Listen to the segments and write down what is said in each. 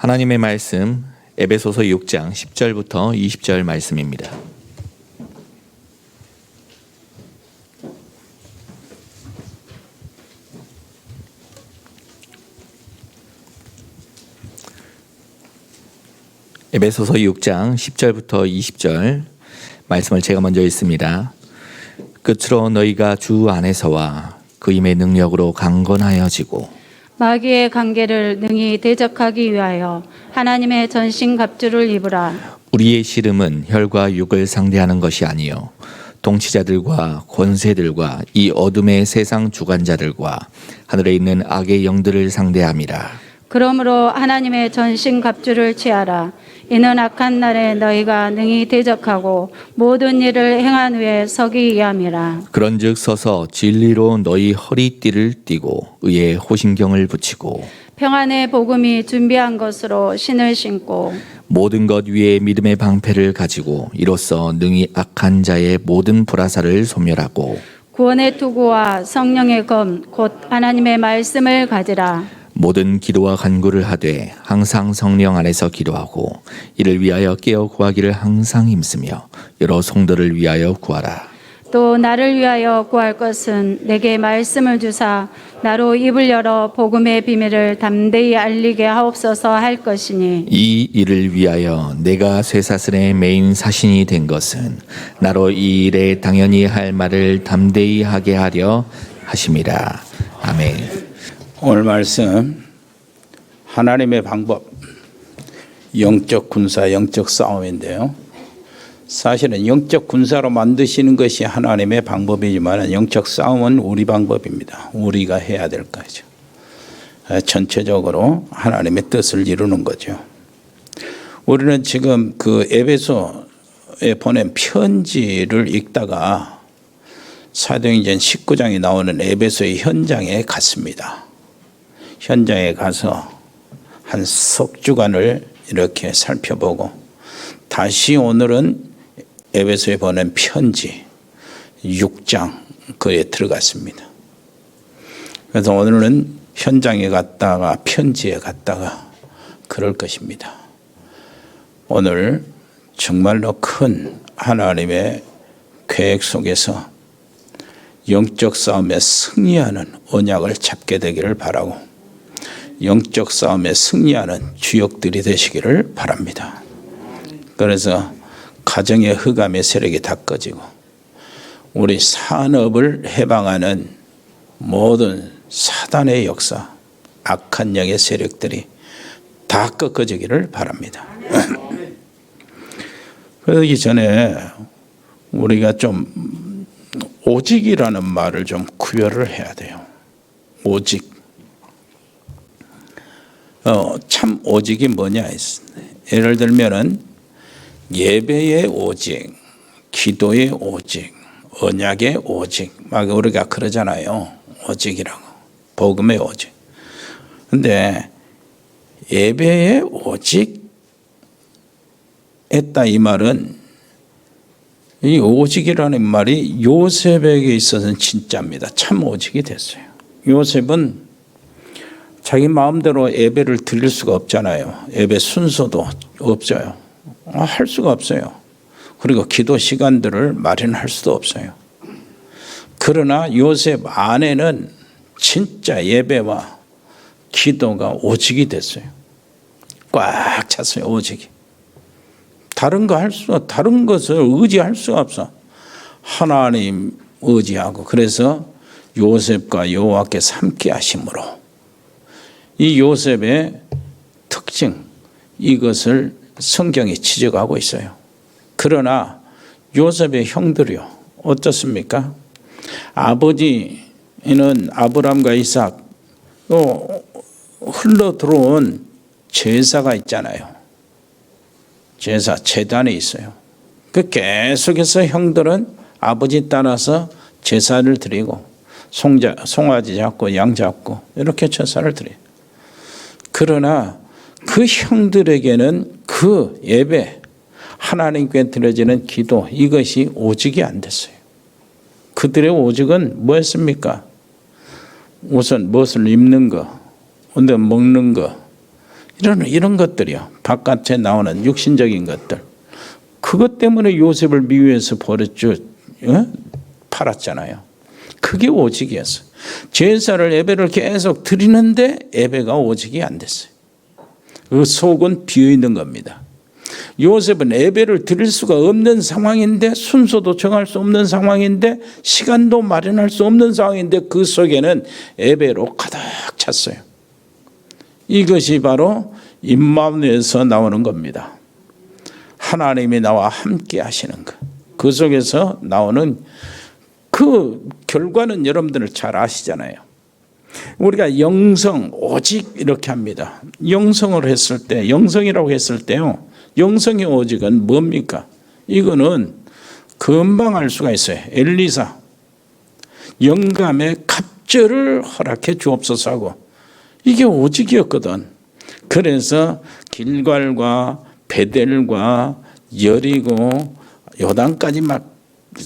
하나님의 말씀 에베소서 6장 10절부터 20절 말씀입니다. 에베소서 6장 10절부터 20절 말씀을 제가 먼저 읽습니다. 끝으로 너희가 주 안에서와 그 힘의 능력으로 강건하여지고 마귀의 관계를 능히 대적하기 위하여 하나님의 전신갑주를 입으라. 우리의 씨름은 혈과 육을 상대하는 것이 아니요 통치자들과 권세들과 이 어둠의 세상 주관자들과 하늘에 있는 악의 영들을 상대함이라. 그러므로 하나님의 전신갑주를 취하라. 이는 악한 날에 너희가 능히 대적하고 모든 일을 행한 후에 서기 위함이라. 그런즉 서서 진리로 너희 허리띠를 띠고 의의 호심경을 붙이고 평안의 복음이 준비한 것으로 신을 신고 모든 것 위에 믿음의 방패를 가지고 이로써 능히 악한 자의 모든 불화살을 소멸하고 구원의 투구와 성령의 검 곧 하나님의 말씀을 가지라. 모든 기도와 간구를 하되 항상 성령 안에서 기도하고 이를 위하여 깨어 구하기를 항상 힘쓰며 여러 성도를 위하여 구하라. 또 나를 위하여 구할 것은 내게 말씀을 주사 나로 입을 열어 복음의 비밀을 담대히 알리게 하옵소서 할 것이니 이 일을 위하여 내가 쇠사슬의 메인 사신이 된 것은 나로 이 일에 당연히 할 말을 담대히 하게 하려 하심이라. 아멘. 오늘 말씀 하나님의 방법, 영적 군사, 영적 싸움인데요. 사실은 영적 군사로 만드시는 것이 하나님의 방법이지만 영적 싸움은 우리 방법입니다. 우리가 해야 될 거죠. 전체적으로 하나님의 뜻을 이루는 거죠. 우리는 지금 그 에베소에 보낸 편지를 읽다가 사도행전 19장에 나오는 에베소의 현장에 갔습니다. 현장에 가서 한 석 주간을 이렇게 살펴보고 다시 오늘은 에베소에 보낸 편지 6장 그에 들어갔습니다. 그래서 오늘은 현장에 갔다가 편지에 갔다가 그럴 것입니다. 오늘 정말로 큰 하나님의 계획 속에서 영적 싸움에 승리하는 언약을 잡게 되기를 바라고 영적 싸움에 승리하는 주역들이 되시기를 바랍니다. 그래서 가정의 흑암의 세력이 다 꺼지고 우리 산업을 해방하는 모든 사단의 역사, 악한 영의 세력들이 다 꺾어지기를 바랍니다. 그러기 전에 우리가 좀 오직이라는 말을 좀 구별을 해야 돼요. 오직. 참 오직이 뭐냐. 예를 들면은 예배의 오직, 기도의 오직, 언약의 오직, 막 우리가 그러잖아요. 오직이라고. 복음의 오직. 근데 예배의 오직 했다 이 말은 이 오직이라는 말이 요셉에게 있어서는 진짜입니다. 참 오직이 됐어요. 요셉은 자기 마음대로 예배를 드릴 수가 없잖아요. 예배 순서도 없어요. 할 수가 없어요. 그리고 기도 시간들을 마련할 수도 없어요. 그러나 요셉 안에는 진짜 예배와 기도가 오직이 됐어요. 꽉 찼어요. 오직이. 다른 것을 의지할 수가 없어. 하나님 의지하고 그래서 요셉과 여호와께서 함께 하심으로 이 요셉의 특징 이것을 성경이 지적하고 있어요. 그러나 요셉의 형들이요 어떻습니까? 아버지는 아브람과 이삭 흘러 들어온 제사가 있잖아요. 제단에 있어요. 그 계속해서 형들은 아버지 따라서 제사를 드리고 송아지 잡고 양 잡고 이렇게 제사를 드려요. 그러나 그 형들에게는 그 예배 하나님께 드려지는 기도 이것이 오직이 안 됐어요. 그들의 오직은 뭐였습니까? 우선 무엇을 입는 거, 먹는 거, 이런 것들이요. 바깥에 나오는 육신적인 것들. 그것 때문에 요셉을 미국에서 버렸죠. 팔았잖아요. 그게 오직이었어요. 제사를 예배를 계속 드리는데 예배가 오직이 안 됐어요. 그 속은 비어 있는 겁니다. 요셉은 예배를 드릴 수가 없는 상황인데, 순서도 정할 수 없는 상황인데, 시간도 마련할 수 없는 상황인데, 그 속에는 예배로 가득 찼어요. 이것이 바로 임마누엘에서 나오는 겁니다. 하나님이 나와 함께 하시는 것. 그 속에서 나오는 그 결과는 여러분들 잘 아시잖아요. 우리가 영성, 오직 이렇게 합니다. 영성을 했을 때, 영성이라고 했을 때요, 영성의 오직은 뭡니까? 이거는 금방 알 수가 있어요. 엘리사, 영감의 갑절을 허락해 주옵소서 하고, 이게 오직이었거든. 그래서 길갈과 베델과 여리고 요단까지 막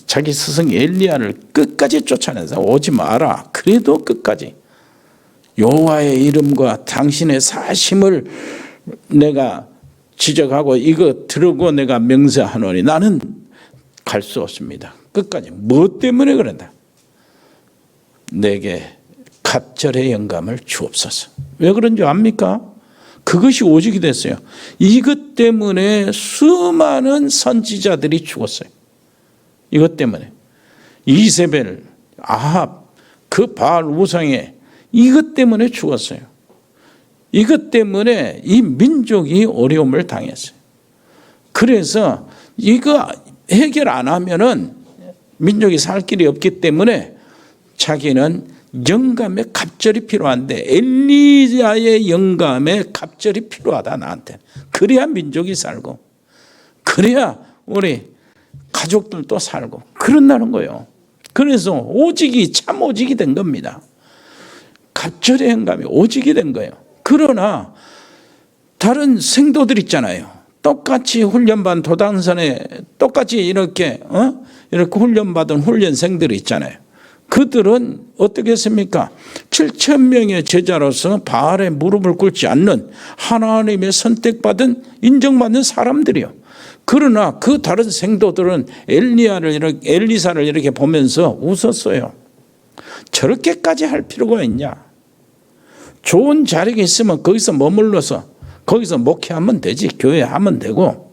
자기 스승 엘리야를 끝까지 쫓아내서 오지 마라. 그래도 끝까지 여호와의 이름과 당신의 사심을 내가 지적하고 이거 들고 내가 명세하노니 나는 갈 수 없습니다. 끝까지. 뭐 때문에 그런다? 내게 갑절의 영감을 주옵소서. 왜 그런 줄 압니까? 그것이 오직이 됐어요. 이것 때문에 수많은 선지자들이 죽었어요. 이것 때문에. 이세벨, 아합, 그 바알 우상에 이것 때문에 죽었어요. 이것 때문에 이 민족이 어려움을 당했어요. 그래서 이거 해결 안 하면은 민족이 살 길이 없기 때문에 자기는 영감의 갑절이 필요한데, 엘리야의 영감의 갑절이 필요하다 나한테. 그래야 민족이 살고, 그래야 우리 가족들도 살고 그런다는 거예요. 그래서 오직이 참 오직이 된 겁니다. 갑절의 영감이 오직이 된 거예요. 그러나 다른 생도들 있잖아요. 똑같이 훈련받은 도당선에 똑같이 이렇게 훈련받은 훈련생들이 있잖아요. 그들은 어떻게 했습니까? 7,000명의 제자로서 바알에 무릎을 꿇지 않는 하나님의 선택받은 인정받는 사람들이요. 그러나 그 다른 생도들은 엘리사를 이렇게 보면서 웃었어요. 저렇게까지 할 필요가 있냐? 좋은 자리가 있으면 거기서 머물러서 거기서 목회하면 되지, 교회하면 되고.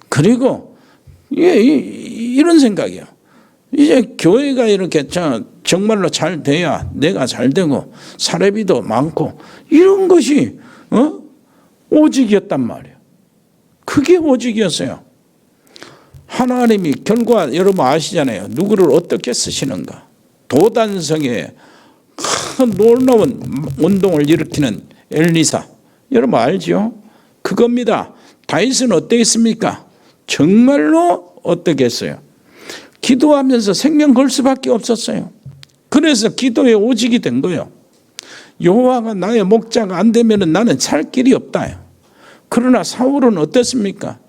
그리고 이런 생각이에요. 이제 교회가 이렇게 정말로 잘 돼야 내가 잘 되고 사례비도 많고 이런 것이 오직이었단 말이에요. 그게 오직이었어요. 하나님이 결과 여러분 아시잖아요. 누구를 어떻게 쓰시는가. 도단성에 놀라운 운동을 일으키는 엘리사. 여러분 알죠? 그겁니다. 다윗은 어땠습니까? 정말로 어떻게 했어요? 기도하면서 생명 걸 수밖에 없었어요. 그래서 기도에 오직이 된 거예요. 여호와가 나의 목자가 안 되면 나는 살 길이 없다. 그러나 사울은 어땠습니까?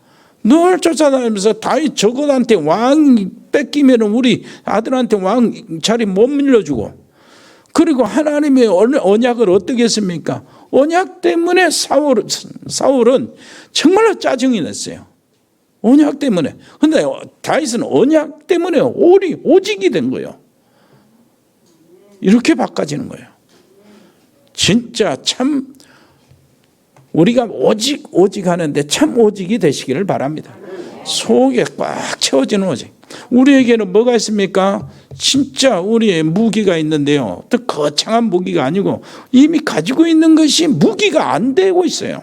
늘 쫓아다니면서 다윗 저것한테 왕 뺏기면 우리 아들한테 왕 자리 못 밀려주고, 그리고 하나님의 언약을 어떻게 했습니까? 언약 때문에 사울은 정말로 짜증이 났어요. 언약 때문에. 근데 다윗은 언약 때문에 오직이 된 거예요. 이렇게 바꿔지는 거예요. 진짜 참 우리가 오직 하는데 참 오직이 되시기를 바랍니다. 속에 꽉 채워지는 오직. 우리에게는 뭐가 있습니까? 진짜 우리의 무기가 있는데요. 또 거창한 무기가 아니고 이미 가지고 있는 것이 무기가 안 되고 있어요.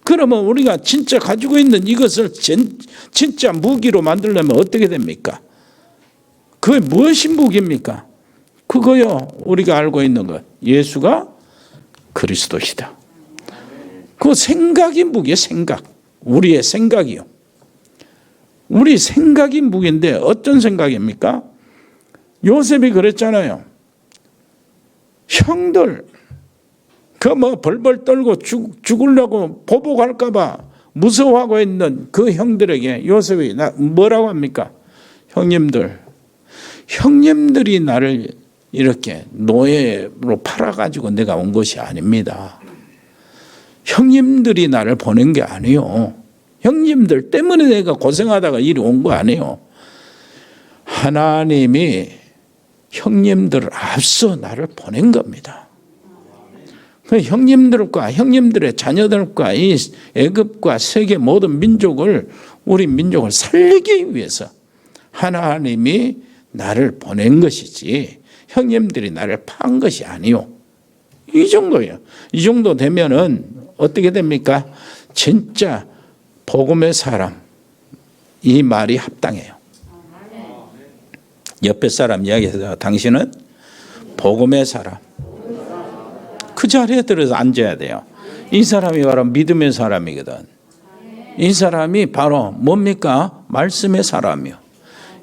그러면 우리가 진짜 가지고 있는 이것을 진짜 무기로 만들려면 어떻게 됩니까? 그게 무엇이 무기입니까? 그거요, 우리가 알고 있는 것. 예수가 그리스도시다. 그 생각이 무기예요. 생각. 우리의 생각이요. 우리 생각이 무기인데 어떤 생각입니까? 요셉이 그랬잖아요. 형들 벌벌 떨고 죽으려고 보복할까 봐 무서워하고 있는 그 형들에게 요셉이 뭐라고 합니까? 형님들이 나를 이렇게 노예로 팔아가지고 내가 온 것이 아닙니다. 형님들이 나를 보낸 게 아니에요. 형님들 때문에 내가 고생하다가 이리 온 거 아니에요. 하나님이 형님들을 앞서 나를 보낸 겁니다. 그 형님들과 형님들의 자녀들과 이 애굽과 세계 모든 민족을, 우리 민족을 살리기 위해서 하나님이 나를 보낸 것이지 형님들이 나를 판 것이 아니요. 이 정도예요. 이 정도 되면은 어떻게 됩니까? 진짜 복음의 사람, 이 말이 합당해요. 옆에 사람 이야기해서 당신은 복음의 사람. 그 자리에 들어서 앉아야 돼요. 이 사람이 바로 믿음의 사람이거든. 이 사람이 바로 뭡니까? 말씀의 사람이요.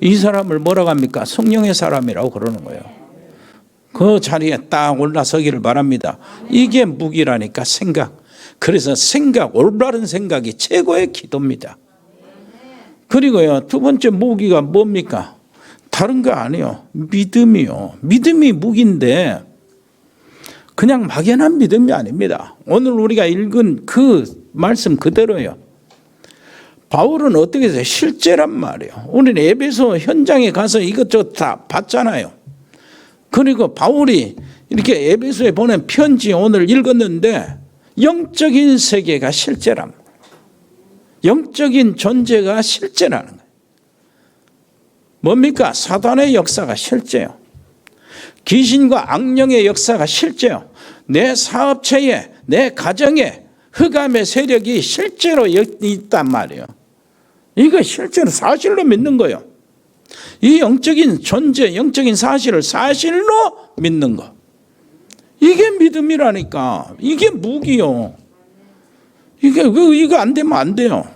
이 사람을 뭐라고 합니까? 성령의 사람이라고 그러는 거예요. 그 자리에 딱 올라서기를 바랍니다. 이게 무기라니까, 생각. 그래서 생각, 올바른 생각이 최고의 기도입니다. 그리고요, 두 번째 무기가 뭡니까? 다른 거 아니에요. 믿음이요. 믿음이 무기인데 그냥 막연한 믿음이 아닙니다. 오늘 우리가 읽은 그 말씀 그대로예요. 바울은 어떻게 해서 실제란 말이에요. 우리는 에베소 현장에 가서 이것저것 다 봤잖아요. 그리고 바울이 이렇게 에베소에 보낸 편지 오늘 읽었는데 영적인 세계가 실제란 말이에요. 영적인 존재가 실제라는 거예요. 뭡니까? 사단의 역사가 실제요. 귀신과 악령의 역사가 실제요. 내 사업체에, 내 가정에 흑암의 세력이 실제로 있단 말이에요. 이거 실제로 사실로 믿는 거예요. 이 영적인 존재, 영적인 사실을 사실로 믿는 거. 이게 믿음이라니까. 이게 무기요. 이거 안 되면 안 돼요.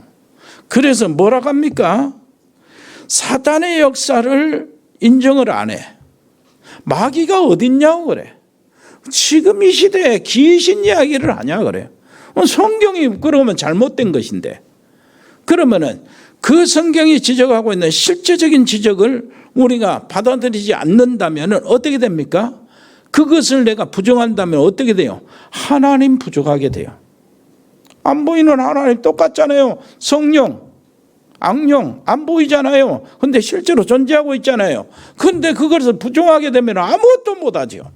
그래서 뭐라고 합니까? 사단의 역사를 인정을 안 해. 마귀가 어딨냐고 그래. 지금 이 시대에 귀신 이야기를 하냐 그래요. 성경이 그러면 잘못된 것인데. 그러면은 그 성경이 지적하고 있는 실제적인 지적을 우리가 받아들이지 않는다면 어떻게 됩니까? 그것을 내가 부정한다면 어떻게 돼요? 하나님 부족하게 돼요. 안 보이는 하나님 똑같잖아요. 성령, 악령 안 보이잖아요. 근데 실제로 존재하고 있잖아요. 근데 그것을 부정하게 되면 아무것도 못하죠.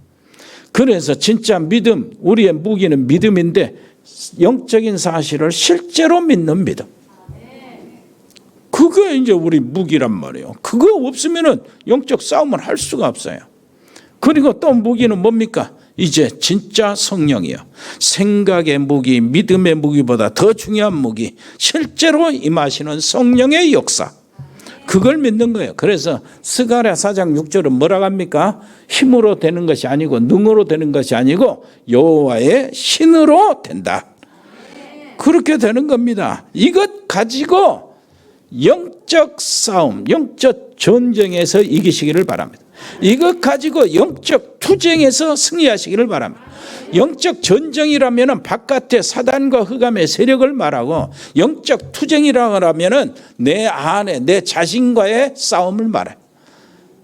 그래서 진짜 믿음, 우리의 무기는 믿음인데 영적인 사실을 실제로 믿는 믿음. 그게 이제 우리 무기란 말이에요. 그거 없으면은 영적 싸움을 할 수가 없어요. 그리고 또 무기는 뭡니까? 이제 진짜 성령이요. 생각의 무기, 믿음의 무기보다 더 중요한 무기, 실제로 임하시는 성령의 역사. 그걸 믿는 거예요. 그래서 스가랴 4장 6절은 뭐라고 합니까? 힘으로 되는 것이 아니고 능으로 되는 것이 아니고 여호와의 신으로 된다. 그렇게 되는 겁니다. 이것 가지고 영적 싸움, 영적 전쟁에서 이기시기를 바랍니다. 이것 가지고 영적 투쟁에서 승리하시기를 바랍니다. 영적 전쟁이라면 바깥에 사단과 흑암의 세력을 말하고 영적 투쟁이라고 하면 내 안에 내 자신과의 싸움을 말해요.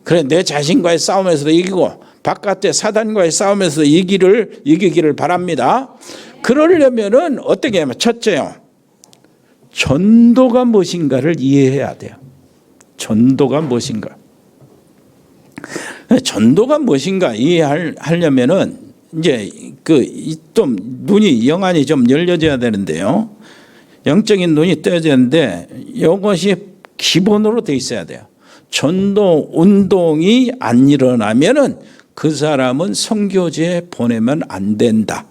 그래, 내 자신과의 싸움에서도 이기고 바깥에 사단과의 싸움에서도 이기기를 바랍니다. 그러려면 어떻게 하면 첫째요. 전도가 무엇인가를 이해해야 돼요. 전도가 무엇인가. 전도가 무엇인가 이해하려면은 이제 좀 눈이 영안이 좀 열려져야 되는데요. 영적인 눈이 떠야 되는데 이것이 기본으로 돼 있어야 돼요. 전도 운동이 안 일어나면은 그 사람은 선교지에 보내면 안 된다.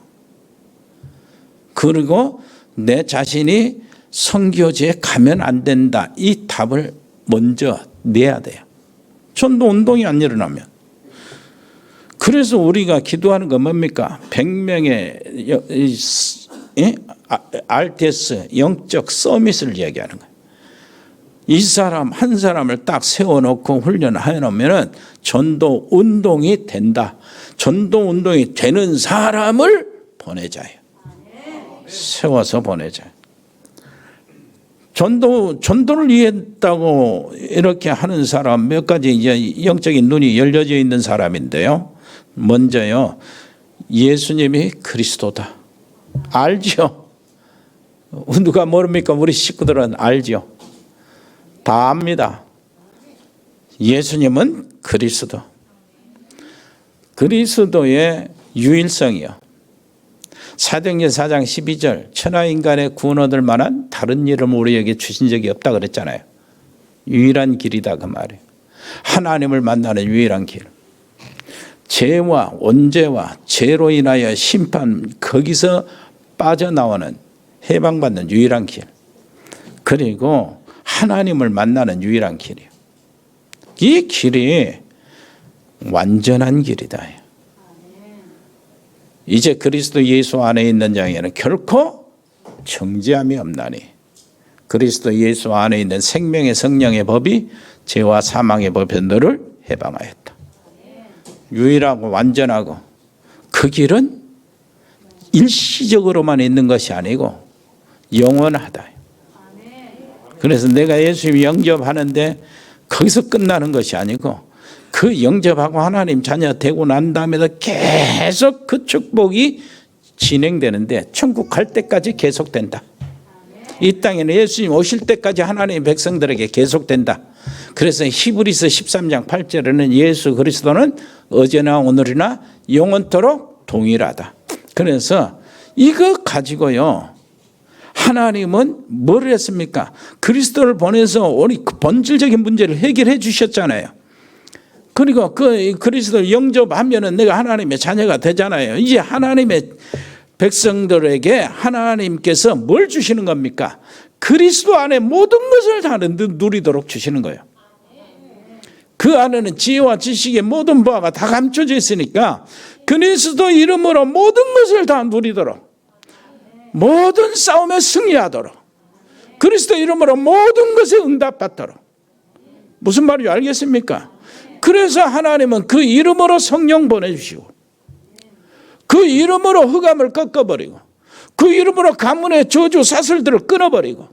그리고 내 자신이 선교지에 가면 안 된다. 이 답을 먼저 내야 돼요. 전도 운동이 안 일어나면. 그래서 우리가 기도하는 건 뭡니까? 100명의 RTS 영적 서밋을 이야기하는 거예요. 이 사람 한 사람을 딱 세워놓고 훈련해 놓으면 전도 운동이 된다. 전도 운동이 되는 사람을 보내자요. 세워서 보내자요. 전도를 이해했다고 이렇게 하는 사람 몇 가지 이제 영적인 눈이 열려져 있는 사람인데요. 먼저요, 예수님이 그리스도다. 알죠? 누가 모릅니까? 우리 식구들은 알죠. 다 압니다. 예수님은 그리스도. 그리스도의 유일성이요. 사도행전 4장 12절 천하인간의 구원 얻을 만한 다른 이름을 우리에게 주신 적이 없다 그랬잖아요. 유일한 길이다 그 말이에요. 하나님을 만나는 유일한 길. 죄와 원죄와 죄로 인하여 심판, 거기서 빠져나오는 해방받는 유일한 길. 그리고 하나님을 만나는 유일한 길이에요. 이 길이 완전한 길이다. 이제 그리스도 예수 안에 있는 자에게는 결코 정죄함이 없나니 그리스도 예수 안에 있는 생명의 성령의 법이 죄와 사망의 법에 너를 해방하였다. 유일하고 완전하고 그 길은 일시적으로만 있는 것이 아니고 영원하다. 그래서 내가 예수님 영접하는데 거기서 끝나는 것이 아니고 그 영접하고 하나님 자녀 되고 난 다음에도 계속 그 축복이 진행되는데 천국 갈 때까지 계속된다. 이 땅에는 예수님 오실 때까지 하나님의 백성들에게 계속된다. 그래서 히브리서 13장 8절에는 예수 그리스도는 어제나 오늘이나 영원토록 동일하다. 그래서 이거 가지고요. 하나님은 뭘 했습니까? 그리스도를 보내서 우리 본질적인 문제를 해결해 주셨잖아요. 그리고 그 그리스도를 영접하면은 내가 하나님의 자녀가 되잖아요. 이제 하나님의 백성들에게 하나님께서 뭘 주시는 겁니까? 그리스도 안에 모든 것을 다 누리도록 주시는 거예요. 그 안에는 지혜와 지식의 모든 바가 다 감춰져 있으니까 그리스도 이름으로 모든 것을 다 누리도록, 모든 싸움에 승리하도록, 그리스도 이름으로 모든 것에 응답받도록. 무슨 말인지 알겠습니까? 그래서 하나님은 그 이름으로 성령 보내주시고 그 이름으로 흑암을 꺾어버리고 그 이름으로 가문의 저주 사슬들을 끊어버리고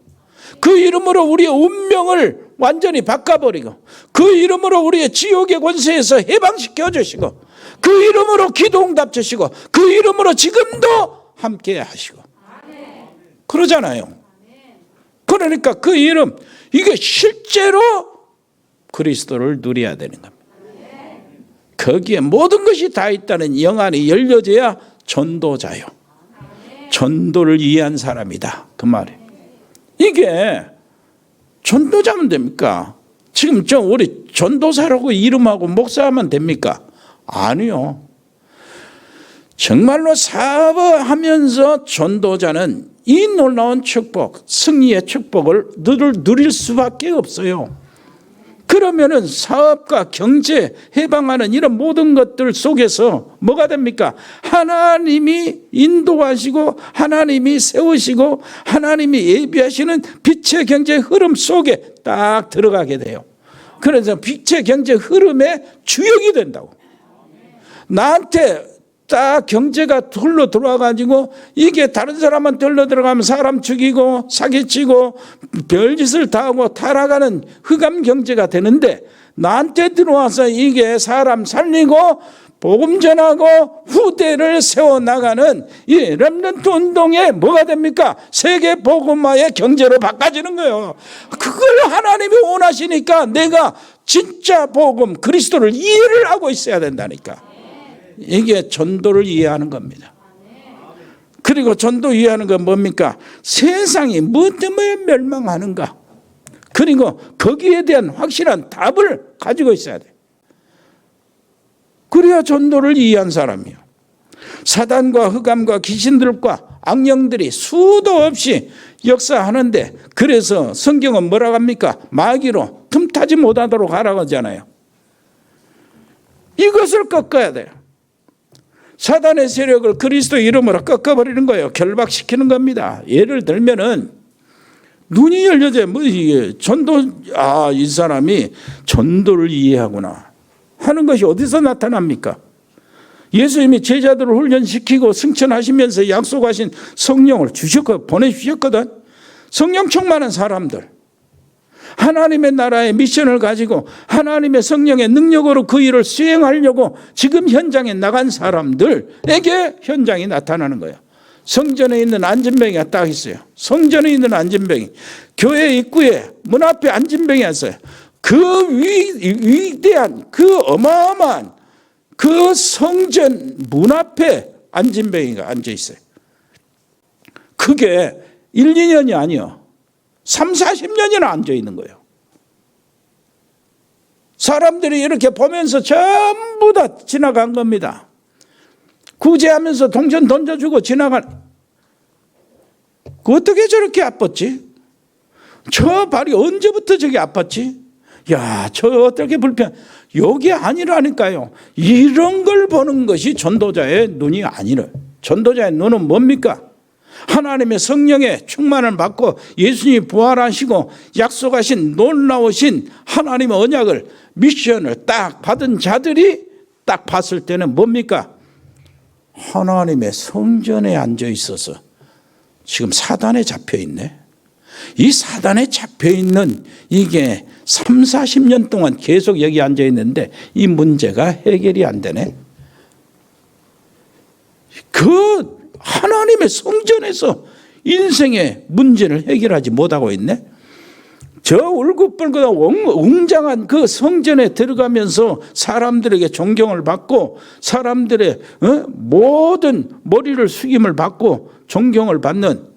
그 이름으로 우리의 운명을 완전히 바꿔버리고 그 이름으로 우리의 지옥의 권세에서 해방시켜 주시고 그 이름으로 기도 응답 주시고 그 이름으로 지금도 함께 하시고 그러잖아요. 그러니까 그 이름, 이게 실제로 그리스도를 누려야 되는 겁니다. 거기에 모든 것이 다 있다는 영안이 열려져야 전도자요. 전도를 이해한 사람이다. 그 말이에요. 이게 전도자면 됩니까? 지금 우리 전도사라고 이름하고 목사하면 됩니까? 아니요. 정말로 사업하면서 전도자는 이 놀라운 축복, 승리의 축복을 누릴 수밖에 없어요. 그러면은 사업과 경제, 해방하는 이런 모든 것들 속에서 뭐가 됩니까? 하나님이 인도하시고 하나님이 세우시고 하나님이 예비하시는 빛의 경제 흐름 속에 딱 들어가게 돼요. 그래서 빛의 경제 흐름의 주역이 된다고. 나한테 딱 경제가 흘러 들어와가지고 이게 다른 사람한테 흘러 들어가면 사람 죽이고 사기치고 별짓을 다 하고 타락하는 흑암 경제가 되는데 나한테 들어와서 이게 사람 살리고 복음 전하고 후대를 세워나가는 이 렘넌트 운동에 뭐가 됩니까? 세계 복음화의 경제로 바꿔지는 거예요. 그걸 하나님이 원하시니까 내가 진짜 복음 그리스도를 이해를 하고 있어야 된다니까. 이게 전도를 이해하는 겁니다. 그리고 전도 이해하는 건 뭡니까? 세상이 뭐 때문에 멸망하는가? 그리고 거기에 대한 확실한 답을 가지고 있어야 돼. 그래야 전도를 이해한 사람이에요. 사단과 흑암과 귀신들과 악령들이 수도 없이 역사하는데 그래서 성경은 뭐라고 합니까? 마귀로 틈타지 못하도록 하라고 하잖아요. 이것을 꺾어야 돼요. 사단의 세력을 그리스도 이름으로 꺾어버리는 거예요. 결박시키는 겁니다. 예를 들면은 눈이 열려져요. 뭐 이게 전도, 이 사람이 전도를 이해하구나 하는 것이 어디서 나타납니까? 예수님이 제자들을 훈련시키고 승천하시면서 약속하신 성령을 보내주셨거든. 성령 충만한 사람들, 하나님의 나라의 미션을 가지고 하나님의 성령의 능력으로 그 일을 수행하려고 지금 현장에 나간 사람들에게 현장이 나타나는 거예요. 성전에 있는 안진뱅이가 딱 있어요. 성전에 있는 안진뱅이. 교회 입구에 문 앞에 안진뱅이가 있어요. 그 위대한 그 어마어마한 그 성전 문 앞에 안진뱅이가 앉아 있어요. 그게 1, 2년이 아니요. 3, 40년이나 앉아 있는 거예요. 사람들이 이렇게 보면서 전부 다 지나간 겁니다. 구제하면서 동전 던져주고 지나간. 어떻게 저렇게 아팠지? 저 발이 언제부터 저게 아팠지? 야, 저 어떻게 불편. 여기 아니라니까요. 이런 걸 보는 것이 전도자의 눈이 아니라. 전도자의 눈은 뭡니까? 하나님의 성령의 충만을 받고 예수님이 부활하시고 약속하신 놀라우신 하나님의 언약을, 미션을 딱 받은 자들이 딱 봤을 때는 뭡니까? 하나님의 성전에 앉아 있어서 지금 사단에 잡혀 있네. 이 사단에 잡혀 있는 이게 3, 40년 동안 계속 여기 앉아 있는데 이 문제가 해결이 안 되네. 그 하나님의 성전에서 인생의 문제를 해결하지 못하고 있네. 저 울긋불긋한 웅장한 그 성전에 들어가면서 사람들에게 존경을 받고 사람들의 모든 머리를 숙임을 받고 존경을 받는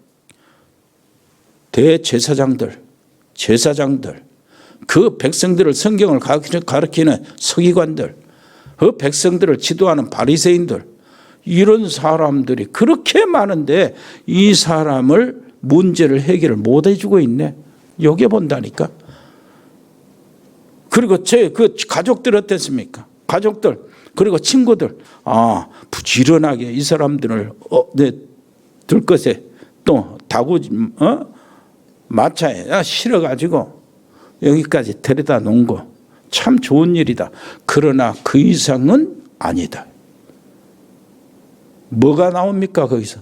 대제사장들, 제사장들, 그 백성들을 성경을 가르치는 서기관들, 그 백성들을 지도하는 바리새인들, 이런 사람들이 그렇게 많은데 이 사람을 문제를 해결을 못 해주고 있네. 여기 본다니까. 그리고 제 그 가족들 어땠습니까? 가족들 그리고 친구들, 아 부지런하게 이 사람들을 들것에 또 다구지 마차에 실어가지고 여기까지 데려다 놓은 거 참 좋은 일이다. 그러나 그 이상은 아니다. 뭐가 나옵니까 거기서?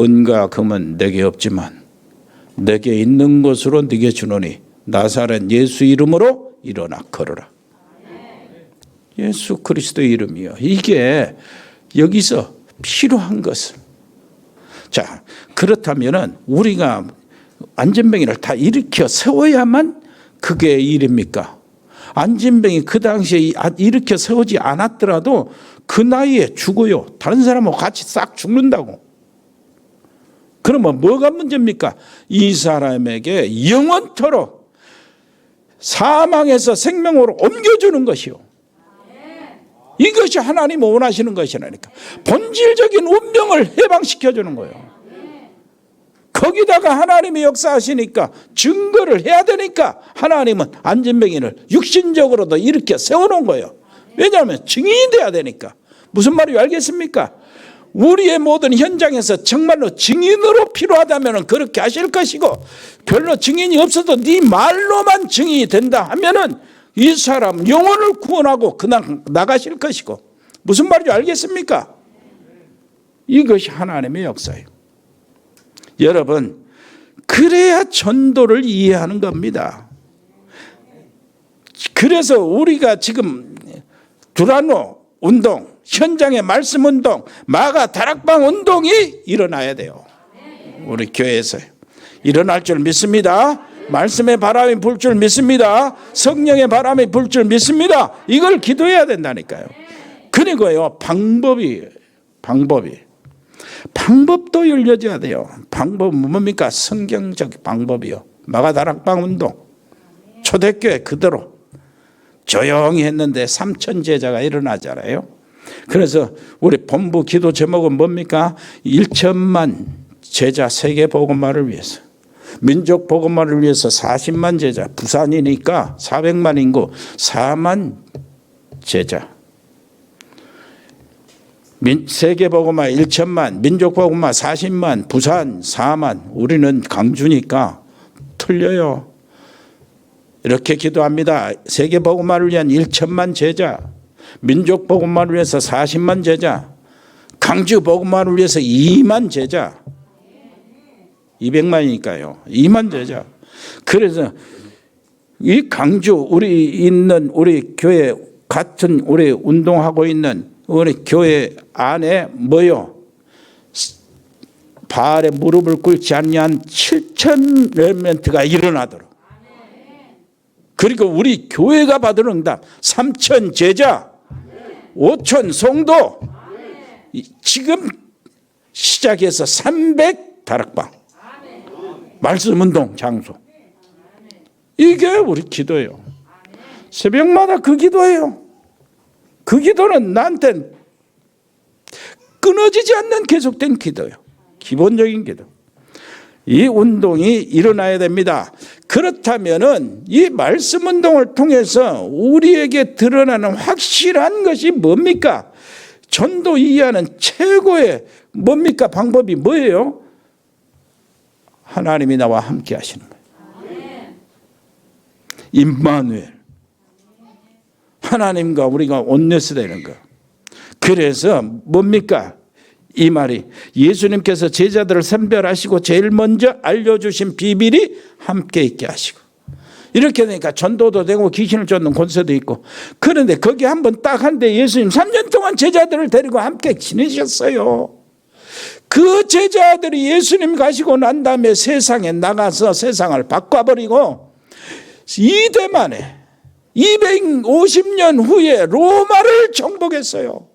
은과 금은 내게 없지만 내게 있는 것으로 네게 주노니 나사렛 예수 이름으로 일어나 걸어라. 예수 그리스도의 이름이요. 이게 여기서 필요한 것은. 자, 그렇다면은 우리가 안진뱅이를 다 일으켜 세워야만 그게 일입니까? 안진뱅이 그 당시에 일으켜 세우지 않았더라도 그 나이에 죽어요. 다른 사람하고 같이 싹 죽는다고. 그러면 뭐가 문제입니까? 이 사람에게 영원토록 사망에서 생명으로 옮겨주는 것이요. 이것이 하나님이 원하시는 것이라니까. 본질적인 운명을 해방시켜주는 거예요. 거기다가 하나님이 역사하시니까 증거를 해야 되니까 하나님은 안진뱅이를 육신적으로도 일으켜 세워놓은 거예요. 왜냐하면 증인이 돼야 되니까. 무슨 말인지 알겠습니까? 우리의 모든 현장에서 정말로 증인으로 필요하다면 그렇게 하실 것이고 별로 증인이 없어도 네 말로만 증인이 된다 하면은 이 사람 영혼을 구원하고 그냥 나가실 것이고. 무슨 말인지 알겠습니까? 이것이 하나님의 역사예요. 여러분, 그래야 전도를 이해하는 겁니다. 그래서 우리가 지금 두란노 운동, 현장의 말씀 운동, 마가 다락방 운동이 일어나야 돼요. 우리 교회에서 일어날 줄 믿습니다. 말씀의 바람이 불 줄 믿습니다. 성령의 바람이 불 줄 믿습니다. 이걸 기도해야 된다니까요. 그리고요, 방법도 열려져야 돼요. 방법은 뭡니까? 성경적 방법이요. 마가 다락방 운동, 초대교회 그대로 조용히 했는데 3,000 제자가 일어나잖아요. 그래서 우리 본부 기도 제목은 뭡니까? 1천만 제자 세계 복음화를 위해서, 민족 복음화를 위해서 40만 제자, 부산이니까 400만 인구 4만 제자, 세계 복음화 1천만, 민족 복음화 40만, 부산 4만. 우리는 강주니까 틀려요. 이렇게 기도합니다. 세계 복음화를 위한 1천만 제자, 민족 복음화를 위해서 40만 제자, 강주 복음화를 위해서 2만 제자, 200만이니까요. 2만 제자. 그래서 이 강주 우리 교회 같은 우리 운동하고 있는 우리 교회 안에 뭐요? 바알에 무릎을 꿇지 않냐한 7천 렘넌트가 일어나도록. 그리고 우리 교회가 받은 응답 3천 제자 5천 성도 지금 시작해서 300 다락방 말씀 운동 장소. 이게 우리 기도예요. 새벽마다 그 기도예요. 그 기도는 나한테는 끊어지지 않는 계속된 기도예요. 기본적인 기도. 이 운동이 일어나야 됩니다. 그렇다면은 이 말씀 운동을 통해서 우리에게 드러나는 확실한 것이 뭡니까? 전도 이해하는 최고의 뭡니까? 방법이 뭐예요? 하나님이 나와 함께 하시는 거예요. 임마누엘. 하나님과 우리가 온네스 되는 거. 그래서 뭡니까? 이 말이 예수님께서 제자들을 선별하시고 제일 먼저 알려주신 비밀이 함께 있게 하시고, 이렇게 되니까 전도도 되고 귀신을 쫓는 권세도 있고. 그런데 거기 한번 딱 한데 예수님 3년 동안 제자들을 데리고 함께 지내셨어요. 그 제자들이 예수님 가시고 난 다음에 세상에 나가서 세상을 바꿔버리고 이대 만에 250년 후에 로마를 정복했어요.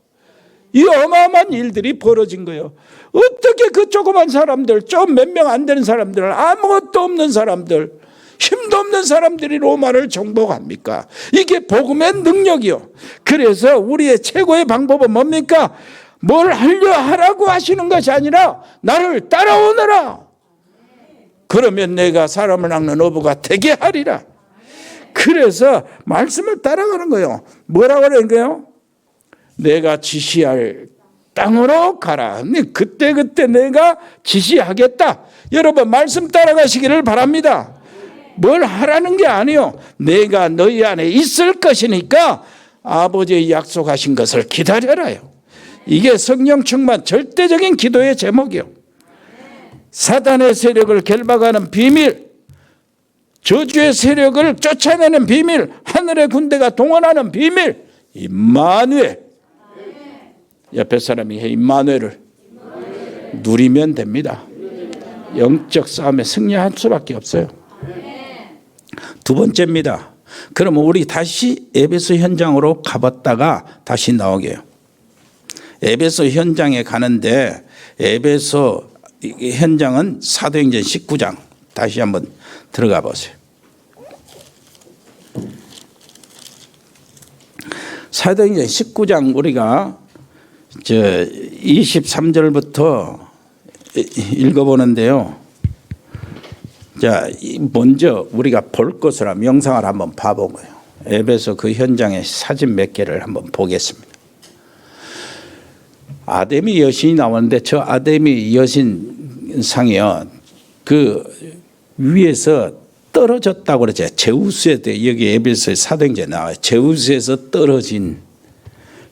이 어마어마한 일들이 벌어진 거예요. 어떻게 그 조그만 사람들, 좀 몇 명 안 되는 사람들, 아무것도 없는 사람들, 힘도 없는 사람들이 로마를 정복합니까? 이게 복음의 능력이요. 그래서 우리의 최고의 방법은 뭡니까? 뭘 하라고 하시는 것이 아니라 나를 따라오너라. 그러면 내가 사람을 낚는 어부가 되게 하리라. 그래서 말씀을 따라가는 거예요. 뭐라고 그러는 거예요? 내가 지시할 땅으로 가라. 그때 내가 지시하겠다. 여러분 말씀 따라가시기를 바랍니다. 뭘 하라는 게 아니요. 내가 너희 안에 있을 것이니까 아버지의 약속하신 것을 기다려라요. 이게 성령 충만 절대적인 기도의 제목이요. 사단의 세력을 결박하는 비밀, 저주의 세력을 쫓아내는 비밀, 하늘의 군대가 동원하는 비밀, 임마누엘. 옆에 사람이 해, 임마누엘을 누리면 됩니다. 영적 싸움에 승리할 수밖에 없어요. 두 번째입니다. 그러면 우리 다시 에베소 현장으로 가봤다가 다시 나오게요. 에베소 현장에 가는데 에베소 현장은 사도행전 19장 다시 한번 들어가 보세요. 사도행전 19장 우리가 23절부터 읽어보는데요. 자, 먼저 우리가 볼 것을 명상을 한번 봐보고요. 에베소 그 현장의 사진 몇 개를 한번 보겠습니다. 아데미 여신이 나오는데 저 아데미 여신상이요. 그 위에서 떨어졌다고 그러죠. 제우스에 대해 여기 에베소의 사도행전에 나와요. 제우스에서 떨어진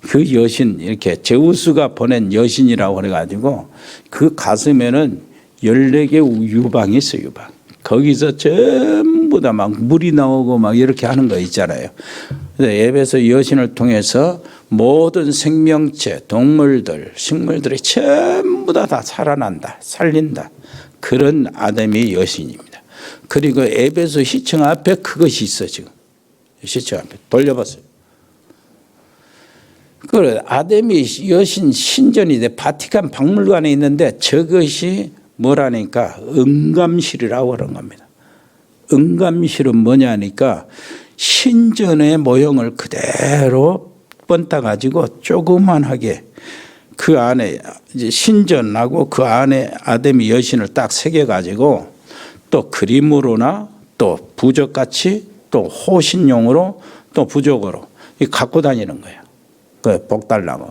그 여신, 이렇게 제우스가 보낸 여신이라고 그래가지고 그 가슴에는 14개 유방이 있어요. 유방. 거기서 전부 다 막 물이 나오고 막 이렇게 하는 거 있잖아요. 에베소 여신을 통해서 모든 생명체, 동물들, 식물들이 전부 다 살아난다, 살린다. 그런 아데미 여신입니다. 그리고 에베소 시청 앞에 그것이 있어 지금. 시청 앞에 돌려봤어요. 그 아데미 여신 신전이 바티칸 박물관에 있는데 저것이 뭐라니까 응감실이라고 그런 겁니다. 응감실은 뭐냐니까 신전의 모형을 그대로 뻔따 가지고 조그만하게 그 안에 이제 신전하고 그 안에 아데미 여신을 딱 새겨 가지고 또 그림으로나 또 부적같이 또 호신용으로 또 부적으로 갖고 다니는 거예요. 그 복달나무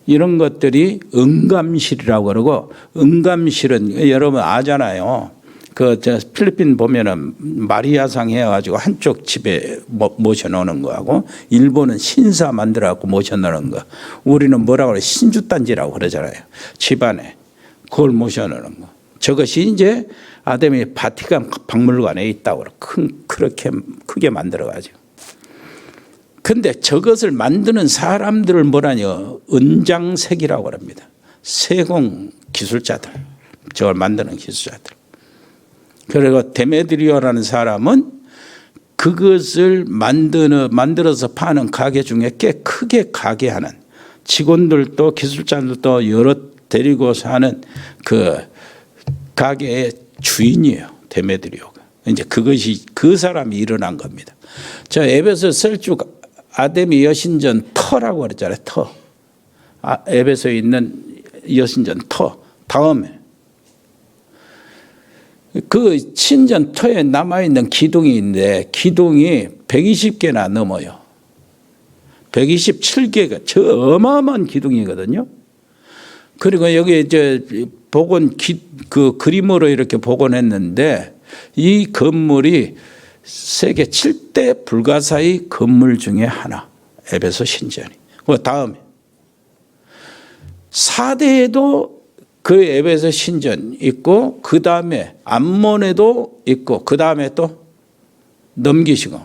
이런 것들이 응감실이라고 그러고, 응감실은 여러분 아잖아요. 그 필리핀 보면은 마리아상 해가지고 한쪽 집에 모셔놓는 거하고, 일본은 신사 만들어갖고 모셔놓는 거, 우리는 뭐라고 그래 신주단지라고 그러잖아요. 집안에 그걸 모셔놓는 거. 저것이 이제 아데미 바티칸 박물관에 있다고 그렇게 크게 만들어가지고. 근데 저것을 만드는 사람들을 뭐라뇨? 은장색이라고 합니다. 세공 기술자들. 저걸 만드는 기술자들. 그리고 데메드리오라는 사람은 그것을 만들어서 파는 가게 중에 꽤 크게 가게 하는, 직원들도 기술자들도 여러 데리고 사는 그 가게의 주인이에요. 데메드리오가. 이제 그것이 그 사람이 일어난 겁니다. 저 에베소 설juk 아데미 여신전 터라고 그랬잖아요. 터. 에베소에 있는 여신전 터. 다음에 그 신전 터에 남아있는 기둥이 있는데 기둥이 120개나 넘어요. 127개가 저 어마어마한 기둥이거든요. 그리고 여기 이제 그 그림으로 이렇게 복원했는데 이 건물이 세계 7대 불가사의 건물 중에 하나. 에베소 신전이. 그 다음에 4대에도 그 에베소 신전 있고 그 다음에 암몬에도 있고 그 다음에 또 넘기시고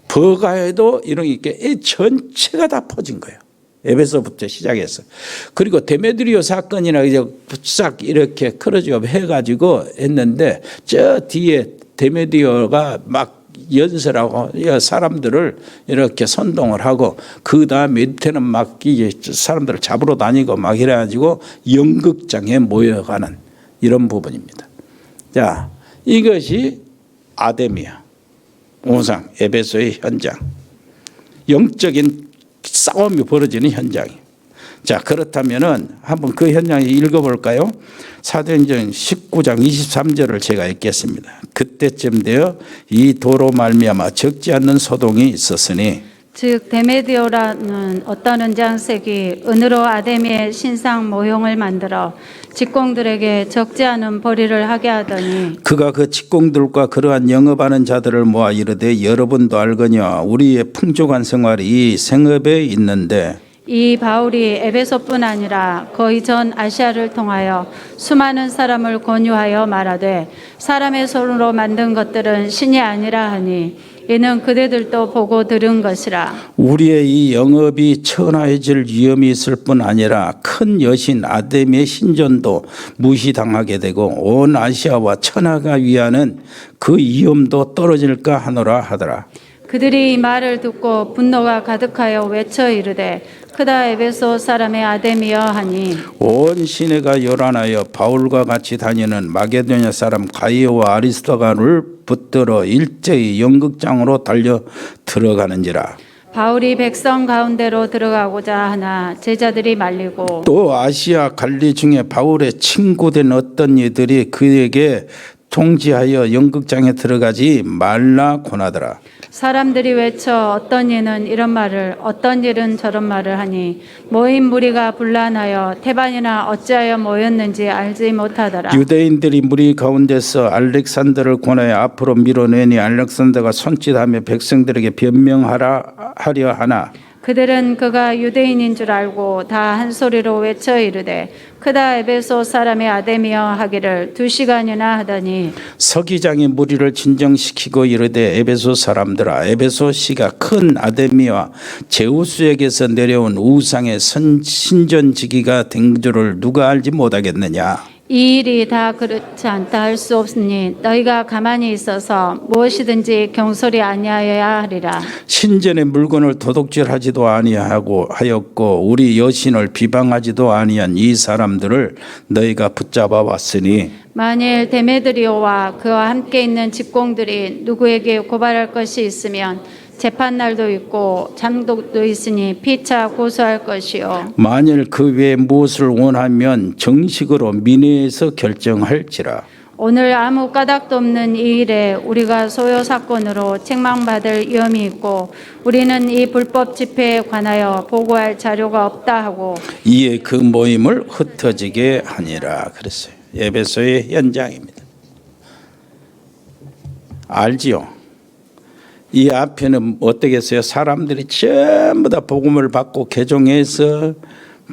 버가에도 이런 게 있게 이 전체가 다 퍼진 거예요. 에베소부터 시작해서. 그리고 데메드리오 사건이나 이제 싹 이렇게 크로즈업 해가지고 했는데 저 뒤에 데메드리오가 막 연설하고 사람들을 이렇게 선동을 하고 그 다음 밑에는 막 이제 사람들을 잡으러 다니고 막 이래가지고 연극장에 모여가는 이런 부분입니다. 자, 이것이 아데미아 우상 에베소의 현장, 영적인 싸움이 벌어지는 현장이에요. 자, 그렇다면은 한번 그 현장을 읽어볼까요? 사도행전 19장 23절을 제가 읽겠습니다. 그때쯤 되어 이 도로 말미암아 적지 않는 소동이 있었으니, 즉 데메디오라는 어떤 은장색이 은으로 아데미의 신상 모형을 만들어 직공들에게 적지 않은 벌이를 하게 하더니 그가 그 직공들과 그러한 영업하는 자들을 모아 이르되 여러분도 알거니와 우리의 풍족한 생활이 이 생업에 있는데, 이 바울이 에베소뿐 아니라 거의 전 아시아를 통하여 수많은 사람을 권유하여 말하되 사람의 손으로 만든 것들은 신이 아니라 하니 이는 그대들도 보고 들은 것이라. 우리의 이 영업이 천하해질 위험이 있을 뿐 아니라 큰 여신 아데미의 신전도 무시당하게 되고 온 아시아와 천하가 위하는 그 위험도 떨어질까 하노라 하더라. 그들이 이 말을 듣고 분노가 가득하여 외쳐 이르되 크다 에베소 사람의 아데미여 하니 온 시내가 요란하여 바울과 같이 다니는 마게도냐 사람 가이오와 아리스토가를 붙들어 일제히 연극장으로 달려 들어가는지라. 바울이 백성 가운데로 들어가고자 하나 제자들이 말리고 또 아시아 갈리 중에 바울의 친구된 어떤 이들이 그에게 통지하여 연극장에 들어가지 말라 권하더라. 사람들이 외쳐 어떤 이는 이런 말을 어떤 일은 저런 말을 하니 모인 무리가 분란하여 태반이나 어찌하여 모였는지 알지 못하더라. 유대인들이 무리 가운데서 알렉산더를 권하여 앞으로 밀어내니 알렉산더가 손짓하며 백성들에게 변명하려 하나 그들은 그가 유대인인 줄 알고 다 한 소리로 외쳐 이르되 크다 에베소 사람의 아데미여 하기를 2시간이나 하더니 서기장이 무리를 진정시키고 이르되 에베소 사람들아, 에베소시가 큰 아데미와 제우스에게서 내려온 우상의 신전지기가 된 줄을 누가 알지 못하겠느냐. 이 일이 다 그렇지 않다 할 수 없으니 너희가 가만히 있어서 무엇이든지 경솔이 아니하여야 하리라. 신전의 물건을 도둑질하지도 아니하였고 우리 여신을 비방하지도 아니한 이 사람들을 너희가 붙잡아 왔으니 만일 데메드리오와 그와 함께 있는 직공들이 누구에게 고발할 것이 있으면 재판날도 있고 장독도 있으니 피차 고소할 것이요. 만일 그 외에 무엇을 원하면 정식으로 민회에서 결정할지라. 오늘 아무 까닭도 없는 이 일에 우리가 소요 사건으로 책망받을 위험이 있고 우리는 이 불법 집회에 관하여 보고할 자료가 없다 하고 이에 그 모임을 흩어지게 하니라 그랬어요. 에베소의 현장입니다. 알지요? 이 앞에는 어떻겠어요? 사람들이 전부 다 복음을 받고 개종해서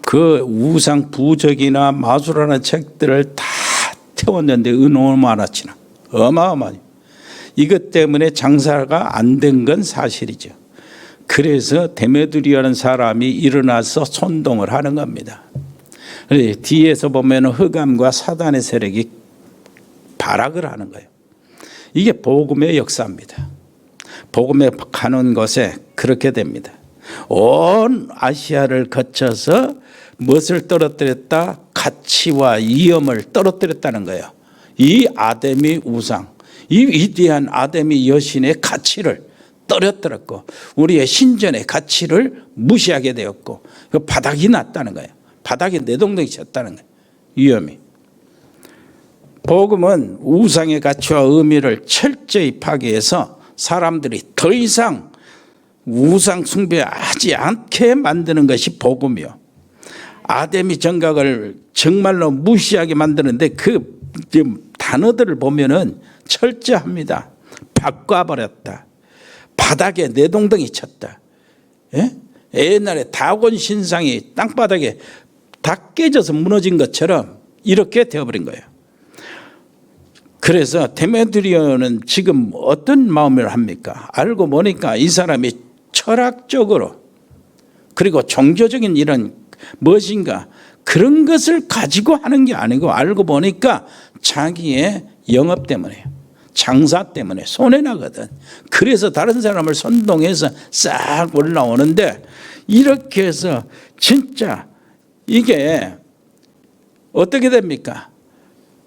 그 우상 부적이나 마술하는 책들을 다 태웠는데 얼마나치나 어마어마해. 이것 때문에 장사가 안 된 건 사실이죠. 그래서 데메드리오라는 사람이 일어나서 선동을 하는 겁니다. 뒤에서 보면 흑암과 사단의 세력이 발악을 하는 거예요. 이게 복음의 역사입니다. 복음에 가는 것에 그렇게 됩니다. 온 아시아를 거쳐서 무엇을 떨어뜨렸다? 가치와 위엄을 떨어뜨렸다는 거예요. 이 아데미 우상, 이 위대한 아데미 여신의 가치를 떨어뜨렸고 우리의 신전의 가치를 무시하게 되었고 그 바닥이 났다는 거예요. 바닥에 내동댕이 쳤다는 거예요. 위엄이. 복음은 우상의 가치와 의미를 철저히 파괴해서 사람들이 더 이상 우상 숭배하지 않게 만드는 것이 복음이요. 아데미 정각을 정말로 무시하게 만드는데 그 단어들을 보면은 철저합니다. 바꿔버렸다. 바닥에 내동댕이 쳤다. 예? 옛날에 다곤 신상이 땅바닥에 다 깨져서 무너진 것처럼 이렇게 되어버린 거예요. 그래서 데메드리오는 지금 어떤 마음을 합니까? 알고 보니까 이 사람이 철학적으로 그리고 종교적인 이런 무엇인가 그런 것을 가지고 하는 게 아니고 알고 보니까 자기의 영업 때문에 장사 때문에 손해나거든. 그래서 다른 사람을 선동해서 싹 올라오는데 이렇게 해서 진짜 이게 어떻게 됩니까?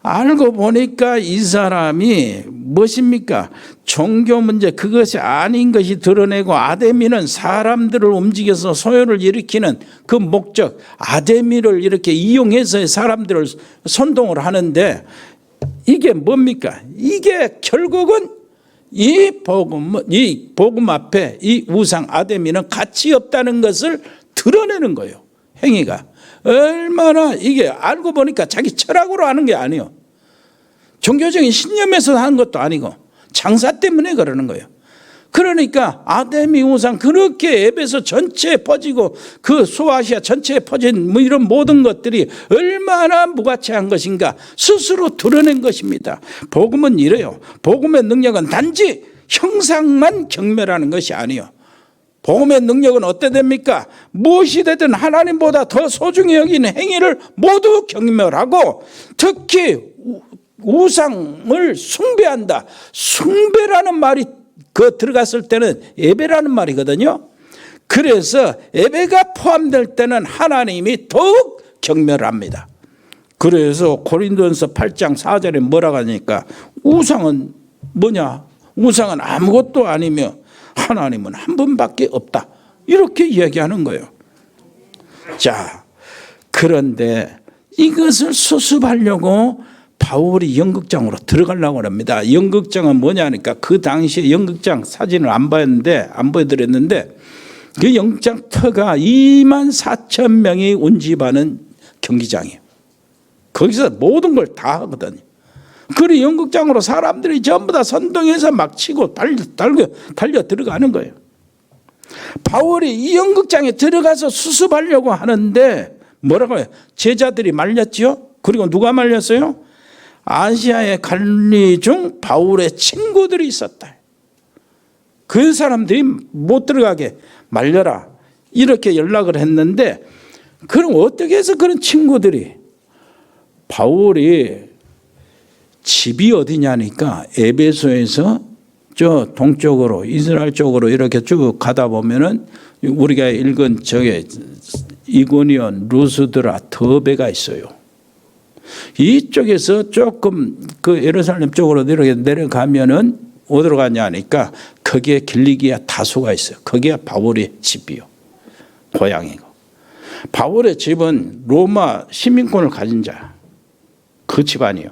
알고 보니까 이 사람이 무엇입니까? 종교 문제 그것이 아닌 것이 드러내고 아데미는 사람들을 움직여서 소요를 일으키는 그 목적 아데미를 이렇게 이용해서 사람들을 선동을 하는데 이게 뭡니까? 이게 결국은 이 복음 앞에 이 우상 아데미는 가치 없다는 것을 드러내는 거예요. 행위가. 얼마나 이게 알고 보니까 자기 철학으로 하는 게 아니에요. 종교적인 신념에서 하는 것도 아니고 장사 때문에 그러는 거예요. 그러니까 아데미 우상 그렇게 에베소 전체에 퍼지고 그 소아시아 전체에 퍼진 뭐 이런 모든 것들이 얼마나 무가치한 것인가 스스로 드러낸 것입니다. 복음은 이래요. 복음의 능력은 단지 형상만 경멸하는 것이 아니에요. 복음의 능력은 어때 됩니까? 무엇이 되든 하나님보다 더 소중히 여기는 행위를 모두 경멸하고 특히 우상을 숭배한다. 숭배라는 말이 그 들어갔을 때는 예배라는 말이거든요. 그래서 예배가 포함될 때는 하나님이 더욱 경멸합니다. 그래서 고린도전서 8장 4절에 뭐라고 하니까 우상은 뭐냐? 우상은 아무것도 아니며 하나님은 한 분밖에 없다. 이렇게 이야기하는 거예요. 자, 그런데 이것을 수습하려고 바울이 연극장으로 들어가려고 합니다. 연극장은 뭐냐니까 그 당시에 연극장 사진을 안 보여드렸는데 그 연극장 터가 24,000명이 운집하는 경기장이에요. 거기서 모든 걸 다 하거든요. 그리고 연극장으로 사람들이 전부 다 선동해서 막 치고 달려 들어가는 거예요. 바울이 이 연극장에 들어가서 수습하려고 하는데 뭐라고 해요? 제자들이 말렸죠. 그리고 누가 말렸어요? 아시아의 관리 중 바울의 친구들이 있었다. 그 사람들이 못 들어가게 말려라. 이렇게 연락을 했는데 그럼 어떻게 해서 그런 친구들이 바울이 집이 어디냐니까 에베소에서 저 동쪽으로 이스라엘 쪽으로 이렇게 쭉 가다 보면은 우리가 읽은 저게 이고니온, 루스드라, 더베가 있어요. 이쪽에서 조금 그 예루살렘 쪽으로 이렇게 내려가면은 어디로 가냐니까 거기에 길리기아 다소가 있어요. 거기가 바울의 집이요. 고향이고. 바울의 집은 로마 시민권을 가진 자. 그 집안이요.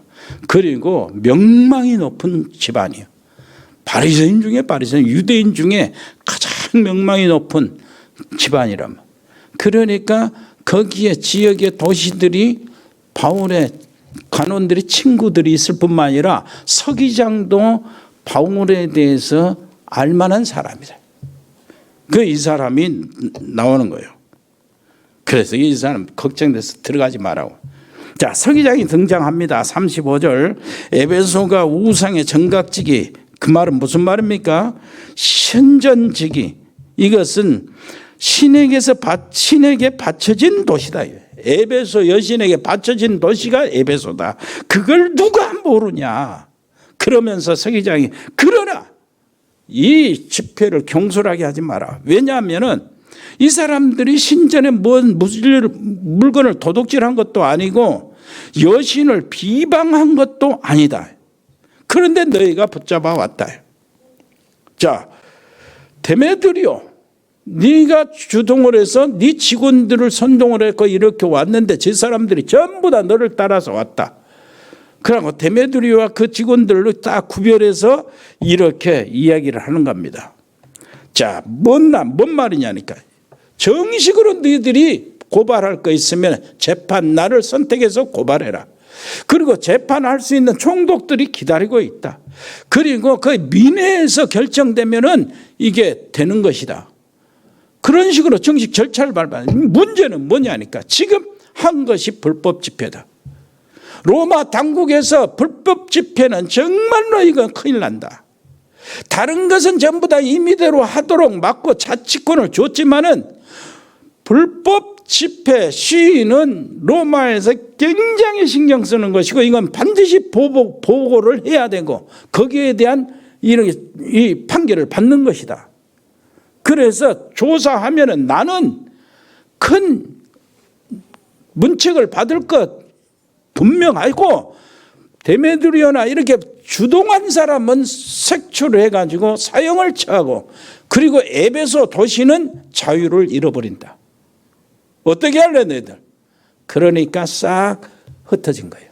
그리고 명망이 높은 집안이요. 바리새인 중에 바리새인, 유대인 중에 가장 명망이 높은 집안이라면. 그러니까 거기에 지역의 도시들이 바울의 관원들이 친구들이 있을 뿐만 아니라 서기장도 바울에 대해서 알만한 사람이다. 이 사람이 나오는 거예요. 그래서 이 사람 걱정돼서 들어가지 말라고. 자, 서기장이 등장합니다. 35절. 에베소가 우상의 정각지기. 그 말은 무슨 말입니까? 신전지기. 이것은 신에게 바쳐진 도시다. 에베소 여신에게 바쳐진 도시가 에베소다. 그걸 누가 모르냐. 그러면서 서기장이 그러나 이 집회를 경솔하게 하지 마라. 왜냐하면은 이 사람들이 신전에 뭔 물건을 도둑질한 것도 아니고 여신을 비방한 것도 아니다. 그런데 너희가 붙잡아 왔다. 자, 데메드리오, 네가 주동을 해서 네 직원들을 선동을 했고 이렇게 왔는데 저 사람들이 전부 다 너를 따라서 왔다. 그러고 데메드리오와 그 직원들을 딱 구별해서 이렇게 이야기를 하는 겁니다. 자, 뭔 말이냐니까. 정식으로 너희들이 고발할 거 있으면 재판 날을 선택해서 고발해라. 그리고 재판할 수 있는 총독들이 기다리고 있다. 그리고 그 민회에서 결정되면은 이게 되는 것이다. 그런 식으로 정식 절차를 밟아요. 문제는 뭐냐니까. 지금 한 것이 불법 집회다. 로마 당국에서 불법 집회는 정말로 이건 큰일 난다. 다른 것은 전부 다 임의대로 하도록 막고 자치권을 줬지만은 불법 집회 시위는 로마에서 굉장히 신경 쓰는 것이고 이건 반드시 보고를 해야 되고 거기에 대한 이 판결을 받는 것이다. 그래서 조사하면은 나는 큰 문책을 받을 것 분명하고 데메드리오나 이렇게 주동한 사람은 색출을 해가지고 사형을 처하고 그리고 에베소 도시는 자유를 잃어버린다. 어떻게 할래 너희들? 그러니까 싹 흩어진 거예요.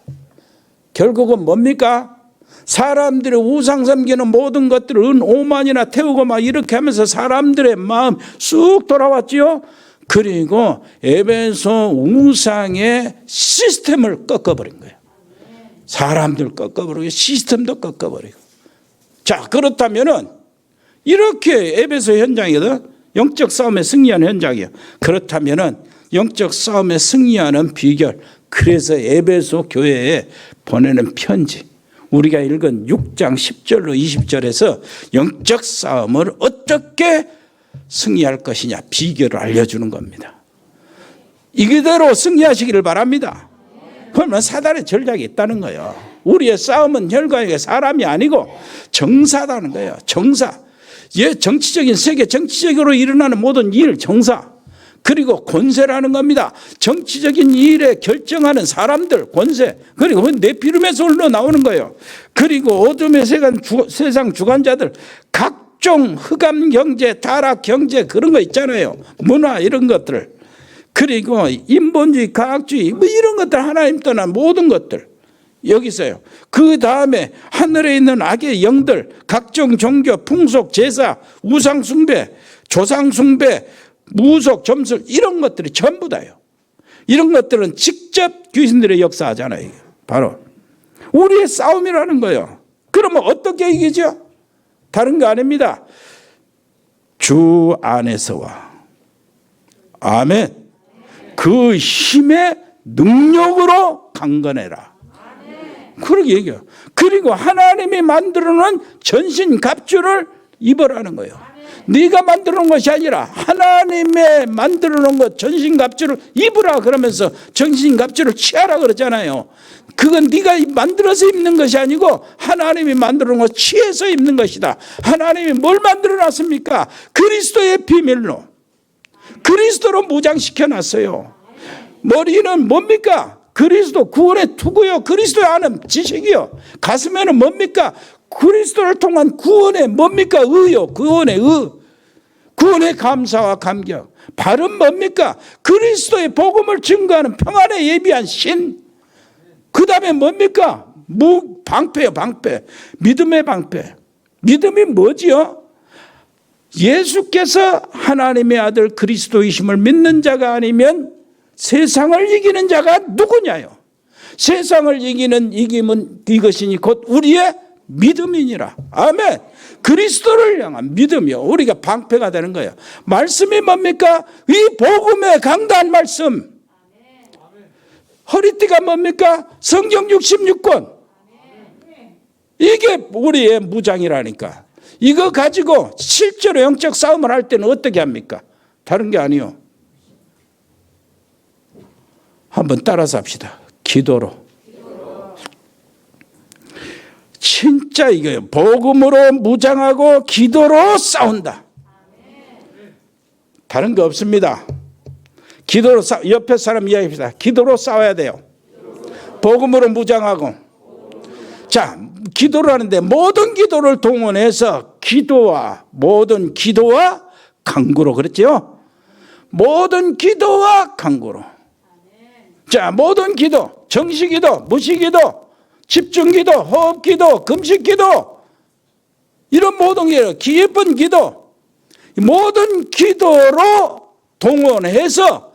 결국은 뭡니까? 사람들이 우상 섬기는 모든 것들을 은 5만이나 태우고 막 이렇게 하면서 사람들의 마음 쑥 돌아왔지요. 그리고 에베소 우상의 시스템을 꺾어버린 거예요. 사람들 꺾어버리고 시스템도 꺾어버리고. 자, 그렇다면은 이렇게 에베소 현장이거든. 영적 싸움에 승리하는 현장이에요. 그렇다면은 영적 싸움에 승리하는 비결. 그래서 에베소 교회에 보내는 편지. 우리가 읽은 6장 10절로 20절에서 영적 싸움을 어떻게 승리할 것이냐 비결을 알려주는 겁니다. 이대로 승리하시기를 바랍니다. 그러면 사단의 전략이 있다는 거예요. 우리의 싸움은 혈과의 사람이 아니고 정사다는 거예요. 정사. 정치적인 세계, 정치적으로 일어나는 모든 일, 정사. 그리고 권세라는 겁니다. 정치적인 일에 결정하는 사람들, 권세. 그리고 네피림에서 흘러나오는 거예요. 그리고 어둠의 세상 주관자들, 각종 흑암 경제, 타락 경제 그런 거 있잖아요. 문화 이런 것들. 그리고 인본주의, 과학주의 뭐 이런 것들 하나님 떠난 모든 것들. 여기 있어요. 그 다음에 하늘에 있는 악의 영들, 각종 종교, 풍속, 제사, 우상숭배, 조상숭배, 무속, 점술 이런 것들이 전부 다요. 이런 것들은 직접 귀신들의 역사하잖아요. 바로 우리의 싸움이라는 거예요. 그러면 어떻게 이기죠? 다른 거 아닙니다. 주 안에서와 아멘. 그 힘의 능력으로 강건해라. 그렇게 얘기해요. 그리고 하나님이 만들어놓은 전신갑주를 입으라는 거예요. 네가 만들어놓은 것이 아니라 하나님의 만들어놓은 것 전신갑주를 입으라 그러면서 전신갑주를 취하라 그러잖아요. 그건 네가 만들어서 입는 것이 아니고 하나님이 만들어놓은 것 취해서 입는 것이다. 하나님이 뭘 만들어놨습니까? 그리스도의 비밀로. 그리스도로 무장시켜놨어요. 머리는 뭡니까? 그리스도 구원의 투구요. 그리스도의 아는 지식이요. 가슴에는 뭡니까? 그리스도를 통한 구원의 뭡니까? 의요. 구원의 의. 구원의 감사와 감격. 발은 뭡니까? 그리스도의 복음을 증거하는 평안에 예비한 신. 그 다음에 뭡니까? 방패요. 방패. 믿음의 방패. 믿음이 뭐지요? 예수께서 하나님의 아들 그리스도이심을 믿는 자가 아니면 세상을 이기는 자가 누구냐요? 세상을 이기는 이김은 이것이니 곧 우리의 믿음이니라. 아멘. 그리스도를 향한 믿음이요. 우리가 방패가 되는 거예요. 말씀이 뭡니까? 이 복음의 강단 말씀. 허리띠가 뭡니까? 성경 66권. 이게 우리의 무장이라니까. 이거 가지고 실제로 영적 싸움을 할 때는 어떻게 합니까? 다른 게 아니요. 한번 따라서 합시다. 기도로. 진짜 이거예요. 복음으로 무장하고 기도로 싸운다. 다른 거 없습니다. 기도로 옆에 사람 이야기합시다. 기도로 싸워야 돼요. 복음으로 무장하고. 자, 기도를 하는데 모든 기도를 동원해서 모든 기도와 간구로 그랬죠? 모든 기도와 간구로. 자, 모든 기도, 정시기도, 무시기도, 집중기도, 호흡기도, 금식기도, 이런 모든 기도, 기쁜 기도, 모든 기도로 동원해서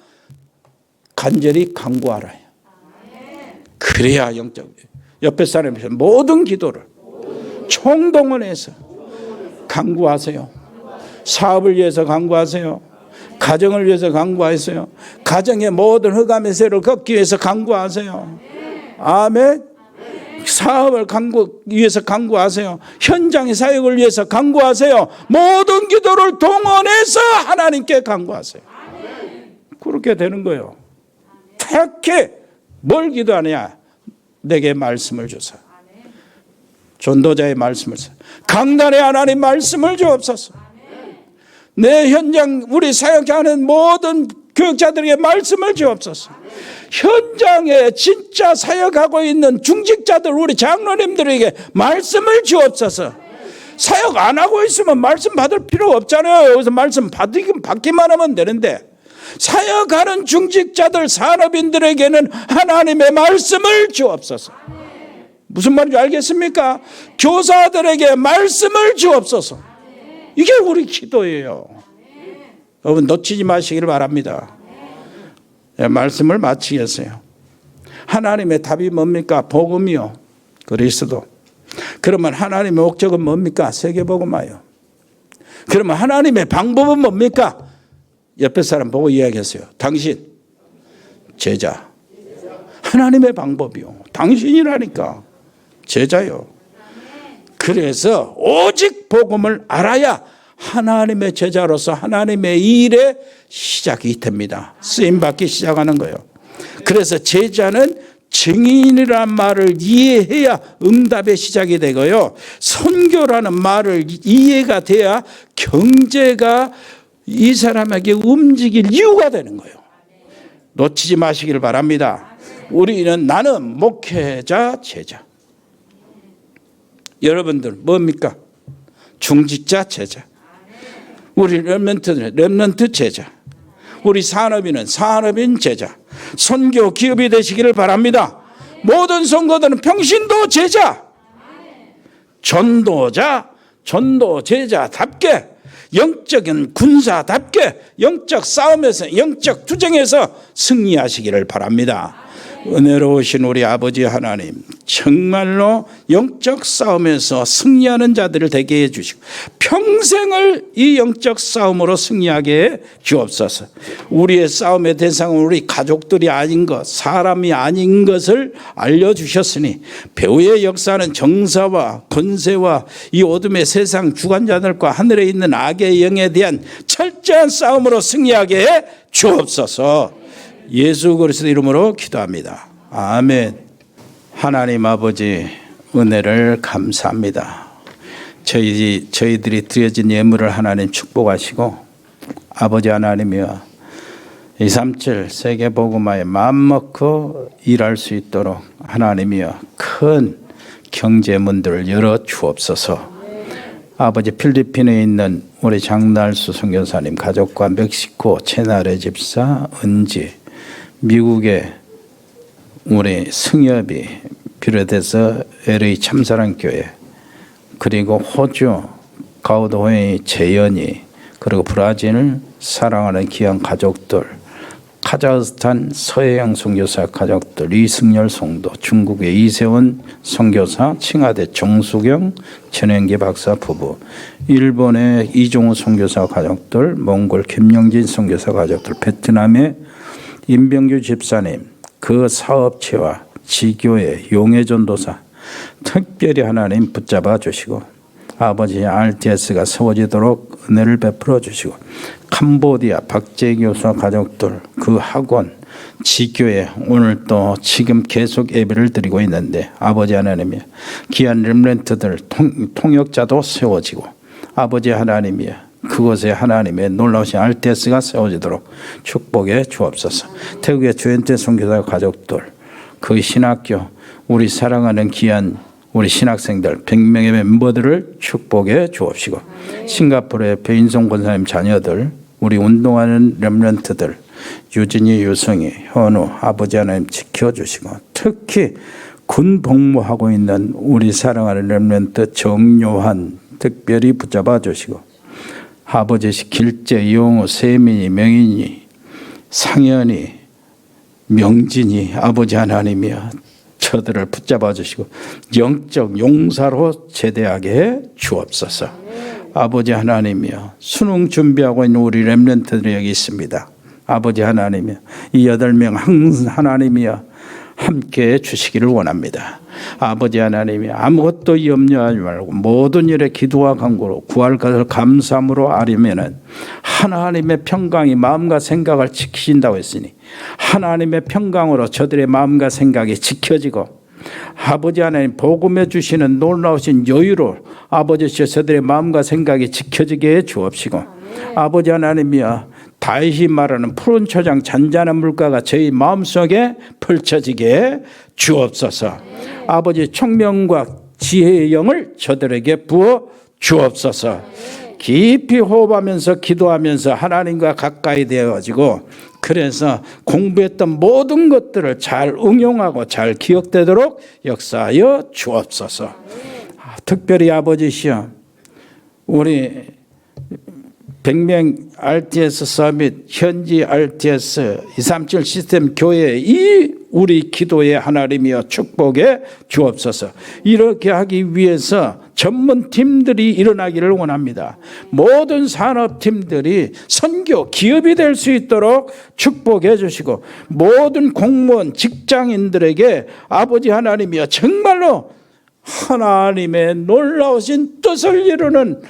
간절히 간구하라. 그래야 영적. 옆에 사람이 모든 기도를 총동원해서 간구하세요. 사업을 위해서 간구하세요. 가정을 위해서 간구하세요. 가정의 모든 흑암의 세를 걷기 위해서 간구하세요. 아멘. 사업을 위해서 간구하세요. 현장의 사역을 위해서 간구하세요. 모든 기도를 동원해서 하나님께 간구하세요. 그렇게 되는 거예요. 특히 뭘 기도하느냐? 내게 말씀을 주소서. 전도자의 말씀을 주소서. 강단의 하나님 말씀을 주옵소서. 내 현장 우리 사역하는 모든 교육자들에게 말씀을 주옵소서. 현장에 진짜 사역하고 있는 중직자들 우리 장로님들에게 말씀을 주옵소서. 사역 안 하고 있으면 말씀 받을 필요 없잖아요. 여기서 말씀 받기만 하면 되는데 사역하는 중직자들 산업인들에게는 하나님의 말씀을 주옵소서. 무슨 말인지 알겠습니까? 교사들에게 말씀을 주옵소서. 이게 우리 기도예요. 여러분 놓치지 마시기를 바랍니다. 말씀을 마치겠어요. 하나님의 답이 뭡니까? 복음이요. 그리스도. 그러면 하나님의 목적은 뭡니까? 세계복음화요. 그러면 하나님의 방법은 뭡니까? 옆에 사람 보고 이야기했어요. 당신 제자. 하나님의 방법이요. 당신이라니까. 제자요. 그래서 오직 복음을 알아야 하나님의 제자로서 하나님의 일의 시작이 됩니다. 쓰임받기 시작하는 거예요. 그래서 제자는 증인이란 말을 이해해야 응답의 시작이 되고요. 선교라는 말을 이해가 돼야 경제가 이 사람에게 움직일 이유가 되는 거예요. 놓치지 마시길 바랍니다. 나는 목회자 제자. 여러분들 뭡니까? 중직자 제자. 우리 렘넌트 제자. 우리 산업인은 산업인 제자. 선교 기업이 되시기를 바랍니다. 모든 선교들은 평신도 제자. 전도자, 전도 제자답게 영적인 군사답게 영적 싸움에서 영적 투쟁에서 승리하시기를 바랍니다. 은혜로우신 우리 아버지 하나님, 정말로 영적 싸움에서 승리하는 자들을 되게 해주시고 평생을 이 영적 싸움으로 승리하게 해 주옵소서. 우리의 싸움의 대상은 우리 가족들이 아닌 것, 사람이 아닌 것을 알려주셨으니 배후의 역사는 정사와 권세와 이 어둠의 세상 주관자들과 하늘에 있는 악의 영에 대한 철저한 싸움으로 승리하게 해 주옵소서. 예수 그리스도 이름으로 기도합니다. 아멘. 하나님 아버지 은혜를 감사합니다. 저희들이 드려진 예물을 하나님 축복하시고 아버지 하나님이여 237 세계복음화에 마음먹고 일할 수 있도록 하나님이여 큰 경제문들을 열어 주옵소서. 아버지 필리핀에 있는 우리 장날수 선교사님 가족과 멕시코 채나레 집사 은지 미국의 우리 승엽이 비롯해서 LA 참사랑교회 그리고 호주 가우도회의 재연이 그리고 브라질 사랑하는 귀한 가족들 카자흐스탄 서해영 선교사 가족들 이승열 성도 중국의 이세원 선교사 칭하대 정수경 전현기 박사 부부 일본의 이종우 선교사 가족들 몽골 김영진 선교사 가족들 베트남의 임병규 집사님 그 사업체와 지교회 용해전도사 특별히 하나님 붙잡아 주시고 아버지 RTS가 세워지도록 은혜를 베풀어 주시고 캄보디아 박재 교수와 가족들 그 학원 지교회 오늘 또 지금 계속 예배를 드리고 있는데 아버지 하나님이여 귀한 렘넌트들 통역자도 세워지고 아버지 하나님이여 그곳에 하나님의 놀라우신 RTS가 세워지도록 축복해 주옵소서. 태국의 조현태 선교사 가족들 그 신학교 우리 사랑하는 귀한 우리 신학생들 100명의 멤버들을 축복해 주옵시고 싱가포르의 배인성 권사님 자녀들 우리 운동하는 렘넌트들 유진이 유성이 현우 아버지 하나님 지켜주시고 특히 군 복무하고 있는 우리 사랑하는 렘넌트 정요한 특별히 붙잡아 주시고 아버지 길재 이용우 세민이 명인이 상현이 명진이 아버지 하나님이여 저들을 붙잡아 주시고 영적 용사로 제대하게 해 주옵소서. 아버지 하나님이여 수능 준비하고 있는 우리 렘넌트들이 여기 있습니다. 아버지 하나님이여 이 8명 하나님이여 함께해 주시기를 원합니다. 아버지 하나님이 아무것도 염려하지 말고 모든 일에 기도와 간구로 구할 것을 감사함으로 아뢰면은 하나님의 평강이 마음과 생각을 지키신다고 했으니 하나님의 평강으로 저들의 마음과 생각이 지켜지고 아버지 하나님 복음해 주시는 놀라우신 여유로 아버지 저들의 마음과 생각이 지켜지게 해 주옵시고 아버지 하나님이여 다윗이 말하는 푸른 초장 잔잔한 물가가 저희 마음속에 펼쳐지게 주옵소서. 아버지 총명과 지혜의 영을 저들에게 부어 주옵소서. 깊이 호흡하면서 기도하면서 하나님과 가까이 되어지고 그래서 공부했던 모든 것들을 잘 응용하고 잘 기억되도록 역사하여 주옵소서. 특별히 아버지시여 우리 100명 RTS 서밋 현지 RTS 237 시스템 교회 이 우리 기도의 하나님이여 축복해 주옵소서. 이렇게 하기 위해서 전문팀들이 일어나기를 원합니다. 모든 산업팀들이 선교 기업이 될 수 있도록 축복해 주시고 모든 공무원 직장인들에게 아버지 하나님이여 정말로 하나님의 놀라우신 뜻을 이루는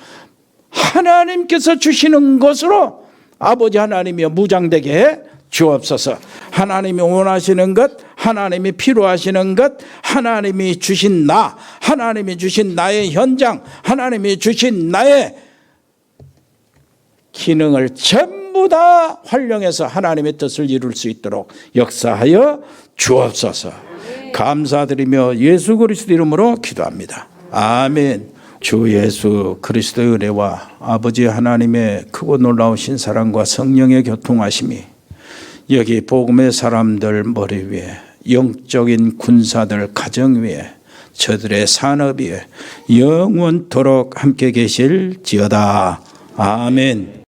하나님께서 주시는 것으로 아버지 하나님이여 무장되게 해 주옵소서. 하나님이 원하시는 것, 하나님이 필요하시는 것, 하나님이 주신 나, 하나님이 주신 나의 현장, 하나님이 주신 나의 기능을 전부 다 활용해서 하나님의 뜻을 이룰 수 있도록 역사하여 주옵소서. 감사드리며 예수 그리스도 이름으로 기도합니다. 아멘. 주 예수 그리스도의 은혜와 아버지 하나님의 크고 놀라우신 사랑과 성령의 교통하심이 여기 복음의 사람들 머리 위에 영적인 군사들 가정 위에 저들의 산업 위에 영원토록 함께 계실지어다. 아멘.